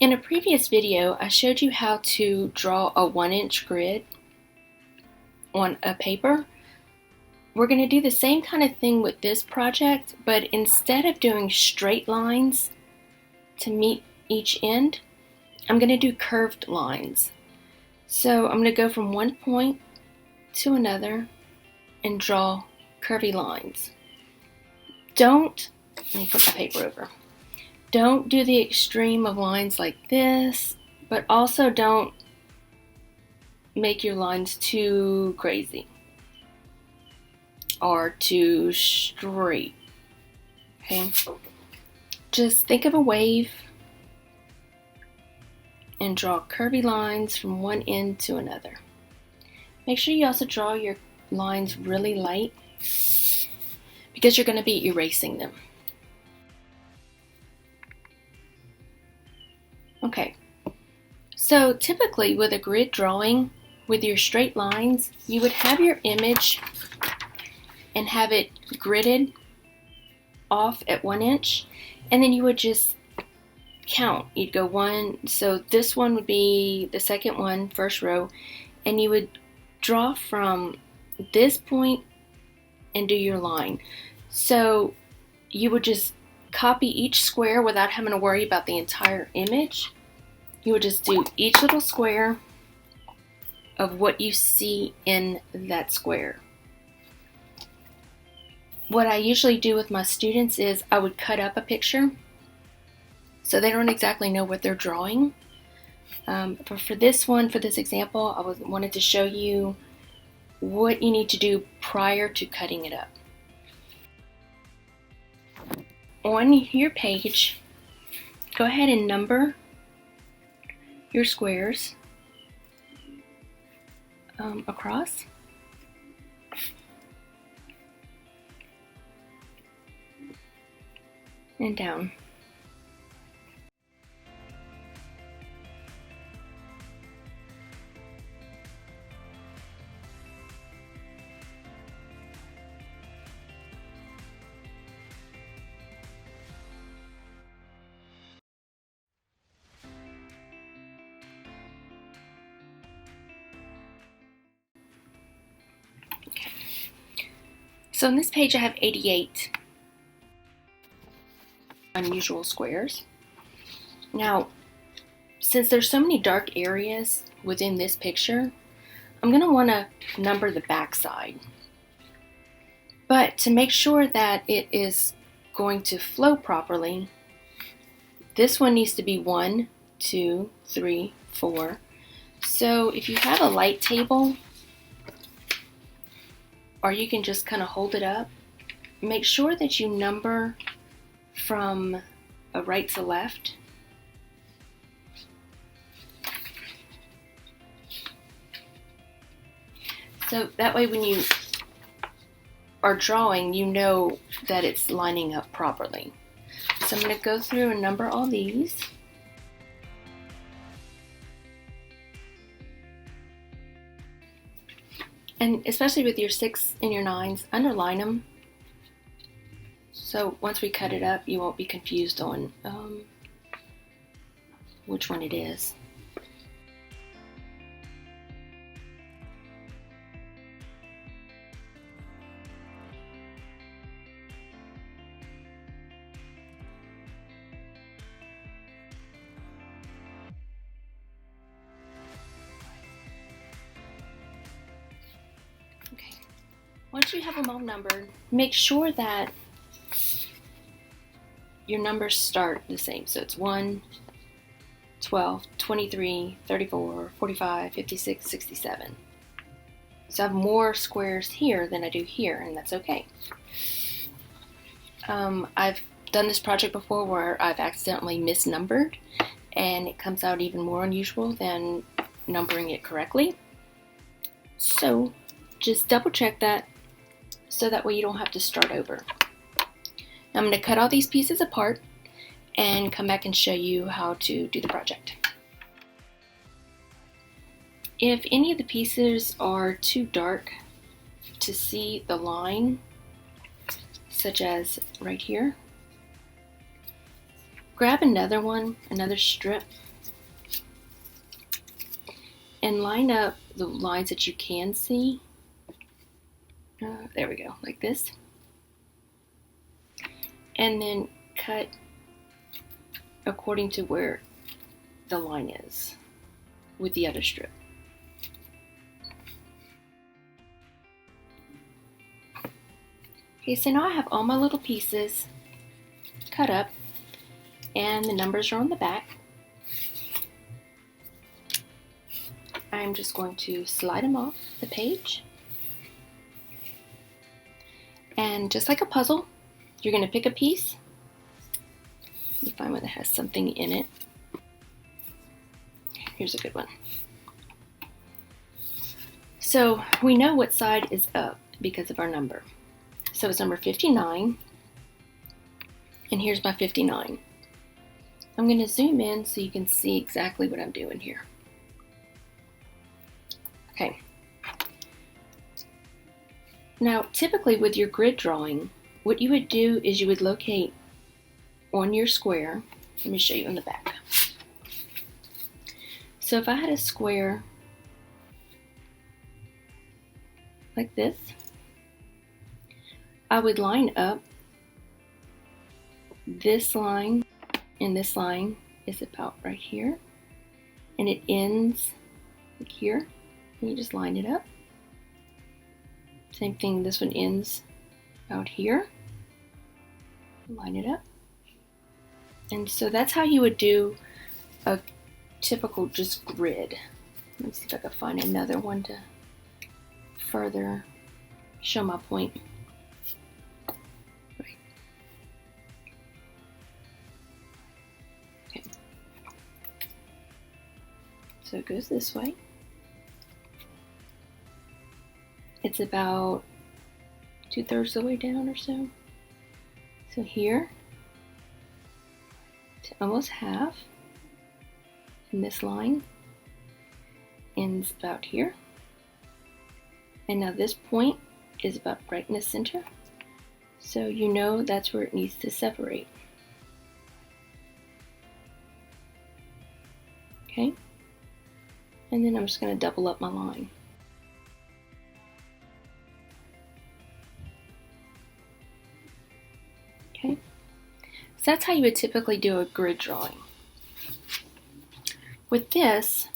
In a previous video, I showed you how to draw a 1-inch grid on a paper. We're going to do the same kind of thing with this project, but instead of doing straight lines to meet each end, I'm going to do curved lines. So I'm going to go from one point to another and draw curvy lines. Let me put my paper over. Don't do the extreme of lines like this, but also don't make your lines too crazy or too straight. Okay? Just think of a wave and draw curvy lines from one end to another. Make sure you also draw your lines really light because you're going to be erasing them. Okay, so typically with a grid drawing, with your straight lines, you would have your image and have it gridded off at 1 inch, and then you would just count. You'd go one, so this one would be the second one, first row, and you would draw from this point and do your line. So you would just copy each square without having to worry about the entire image. You would just do each little square of what you see in that square. What I usually do with my students is I would cut up a picture so they don't exactly know what they're drawing. But for this example, I wanted to show you what you need to do prior to cutting it up. On your page, go ahead and number your squares across. And down. Okay. So on this page I have 88 unusual squares. Now, since there's so many dark areas within this picture, I'm going to want to number the back side. But to make sure that it is going to flow properly, this one needs to be 1, 2, 3, 4. So if you have a light table, or you can just kind of hold it up, make sure that you number from right to left. So that way when you are drawing, you know that it's lining up properly. So I'm going to go through and number all these. And especially with your 6 and your 9s, underline them. So once we cut it up, you won't be confused on which one it is. Okay. Once you have them all numbered, make sure that your numbers start the same. So it's 1, 12, 23, 34, 45, 56, 67. So I have more squares here than I do here, and that's okay. I've done this project before where I've accidentally misnumbered, and it comes out even more unusual than numbering it correctly. So just double check that so that way you don't have to start over. Now I'm going to cut all these pieces apart and come back and show you how to do the project. If any of the pieces are too dark to see the line, such as right here, grab another one, another strip, and line up the lines that you can see. There we go, like this. And then cut according to where the line is with the other strip. Okay, so now I have all my little pieces cut up and the numbers are on the back. I'm just going to slide them off the page. And just like a puzzle, you're going to pick a piece. You find one that has something in it. Here's a good one. So we know what side is up because of our number. So it's number 59, and here's my 59. I'm going to zoom in so you can see exactly what I'm doing here. Okay. Now, typically with your grid drawing, what you would do is you would locate on your square. Let me show you on the back. So if I had a square like this, I would line up this line and this line is about right here, and it ends like here, and you just line it up. Same thing, this one ends out here, line it up. And so that's how you would do a typical just grid. Let me see if I can find another one to further show my point. Right. Okay. So it goes this way. It's about 2/3 of the way down or so. So here to almost half, and this line ends about here. And now this point is about right in the center. So you know that's where it needs to separate. Okay? And then I'm just going to double up my line. Okay? So that's how you would typically do a grid drawing. With this,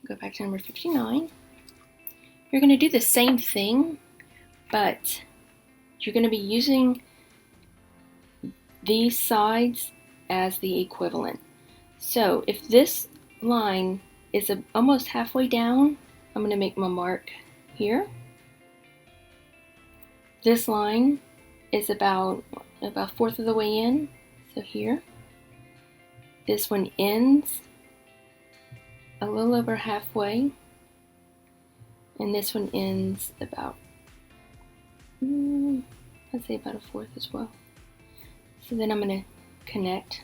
go back to number 59. You're going to do the same thing, but you're going to be using these sides as the equivalent. So if this line is almost halfway down, I'm going to make my mark here. This line is about 1/4 of the way in, so here. This one ends a little over halfway, and this one ends about, I'd say about 1/4 as well. So then I'm going to connect,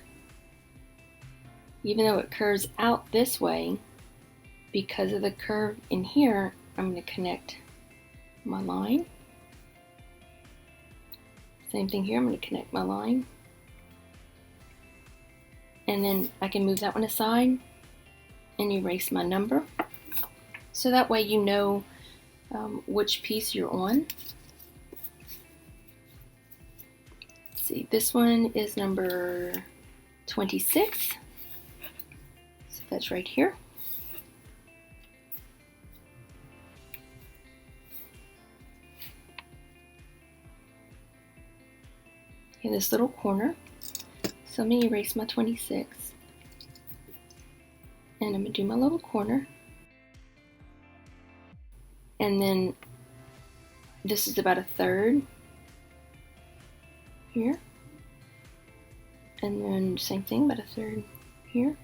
even though it curves out this way, because of the curve in here, I'm going to connect my line. Same thing here, I'm going to connect my line. And then I can move that one aside and erase my number. So that way you know which piece you're on. Let's see, this one is number 26. So that's right here. In this little corner. So I'm going to erase my 26. And I'm going to do my little corner. And then this is about 1/3 here. And then same thing, about 1/3 here.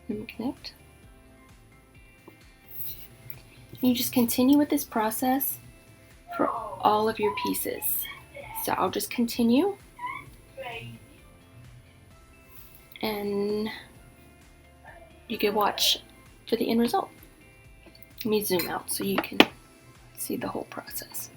And connect. And you just continue with this process for all of your pieces. So I'll just continue. And you can watch for the end result. Let me zoom out so you can see the whole process.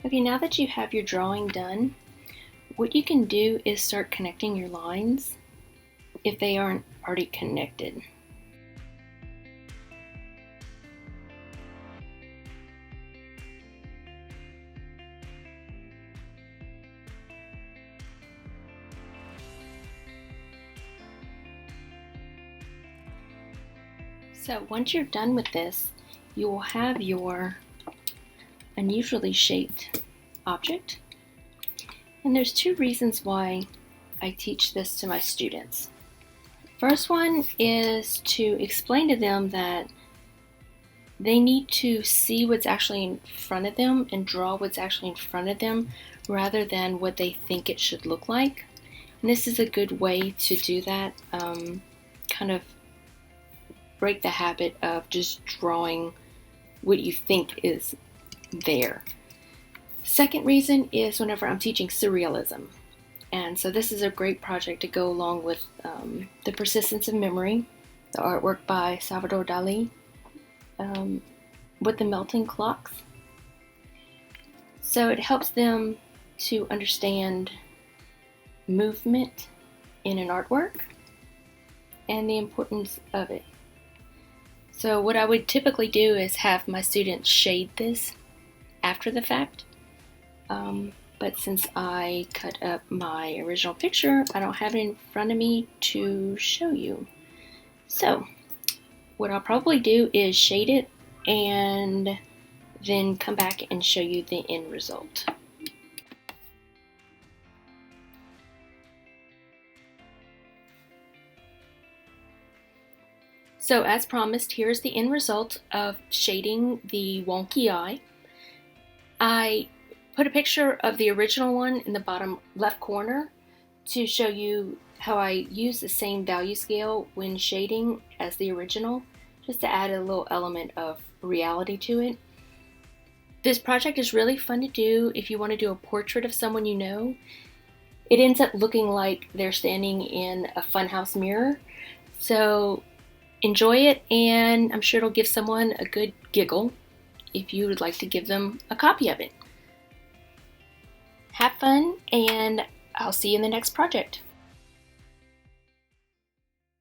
Okay, now that you have your drawing done, what you can do is start connecting your lines if they aren't already connected. So once you're done with this, you will have your unusually shaped object. And there's two reasons why I teach this to my students. First one is to explain to them that they need to see what's actually in front of them and draw what's actually in front of them rather than what they think it should look like. And this is a good way to do that, kind of break the habit of just drawing what you think is there. Second reason is whenever I'm teaching surrealism. And so this is a great project to go along with The Persistence of Memory, the artwork by Salvador Dali, with the melting clocks. So it helps them to understand movement in an artwork and the importance of it. So what I would typically do is have my students shade this after the fact. But since I cut up my original picture, I don't have it in front of me to show you. So what I'll probably do is shade it and then come back and show you the end result. So as promised, here's the end result of shading the wonky eye. I put a picture of the original one in the bottom left corner to show you how I use the same value scale when shading as the original, just to add a little element of reality to it. This project is really fun to do if you want to do a portrait of someone you know. It ends up looking like they're standing in a funhouse mirror. So enjoy it, and I'm sure it'll give someone a good giggle if you would like to give them a copy of it. Have fun, and I'll see you in the next project.